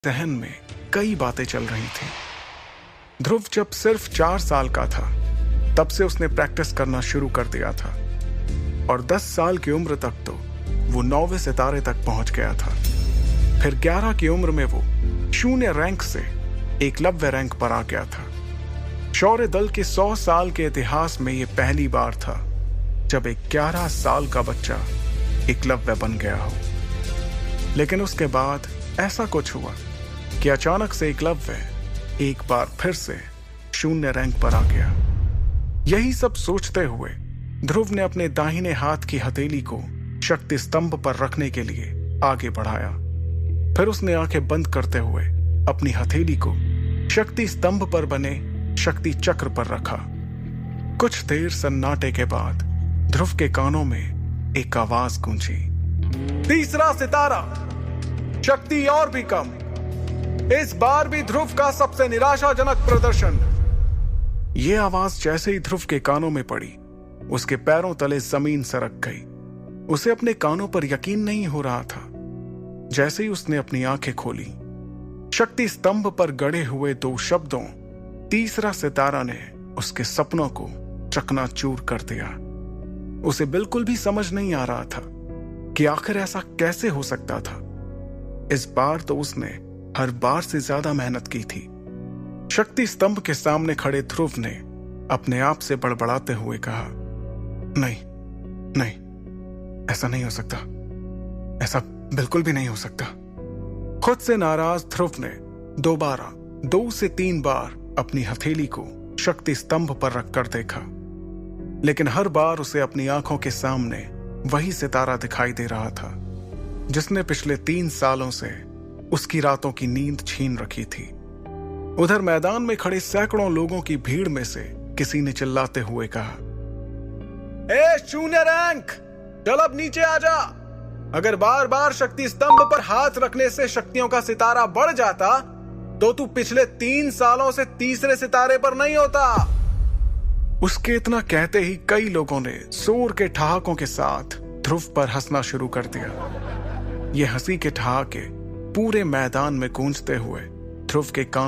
जहन में कई बातें चल रही थी। ध्रुव जब सिर्फ 4 साल का था तब से उसने प्रैक्टिस करना शुरू कर दिया था और 10 साल की उम्र तक तो वो 9वें सितारे तक पहुंच गया था। फिर 11 की उम्र में वो 0 रैंक से एकलव्य रैंक पर आ गया था। शौर्य दल के 100 साल के इतिहास में ये पहली बार था जब एक 11 साल का बच्चा एकलव्य बन गया हो। लेकिन उसके बाद ऐसा कुछ हुआ कि अचानक से एकलव्य एक बार फिर से 0 रैंक पर आ गया। यही सब सोचते हुए ध्रुव ने अपने दाहिने हाथ की हथेली को शक्ति स्तंभ पर रखने के लिए आगे बढ़ाया। फिर उसने आंखें बंद करते हुए अपनी हथेली को शक्ति स्तंभ पर बने शक्ति चक्र पर रखा। कुछ देर सन्नाटे के बाद ध्रुव के कानों में एक आवाज गूंजी, तीसरा सितारा, शक्ति और भी कम। इस बार भी ध्रुव का सबसे निराशाजनक प्रदर्शन। यह आवाज जैसे ही ध्रुव के कानों में पड़ी, उसके पैरों तले जमीन सरक गई। उसे अपने कानों पर यकीन नहीं हो रहा था। जैसे ही उसने अपनी आंखें खोली, शक्ति स्तंभ पर गड़े हुए 2 शब्दों तीसरा सितारा ने उसके सपनों को चकनाचूर कर दिया। उसे बिल्कुल भी समझ नहीं आ रहा था कि आखिर ऐसा कैसे हो सकता था। इस बार तो उसने हर बार से ज्यादा मेहनत की थी। शक्ति स्तंभ के सामने खड़े ध्रुव ने अपने आप से बड़बड़ाते हुए कहा, नहीं नहीं, ऐसा नहीं हो सकता, ऐसा बिल्कुल भी नहीं हो सकता। खुद से नाराज ध्रुव ने दोबारा 2 से 3 बार अपनी हथेली को शक्ति स्तंभ पर रखकर देखा, लेकिन हर बार उसे अपनी आंखों के सामने वही सितारा दिखाई दे रहा था जिसने पिछले 3 सालों से उसकी रातों की नींद छीन रखी थी। उधर मैदान में खड़े सैकड़ों लोगों की भीड़ में से किसी ने चिल्लाते हुए कहा, ए 0 रैंक, चल अब नीचे आ जा। अगर बार बार शक्ति स्तंभ पर हाथ रखने से शक्तियों का सितारा बढ़ जाता तो तू पिछले 3 सालों से तीसरे सितारे पर नहीं होता। उसके इतना कहते ही कई लोगों ने जोर के ठहाकों के साथ ध्रुव पर हंसना शुरू कर दिया। ये हंसी के ठहाके पूरे मैदान में गूंजते हुए ध्रुव के कान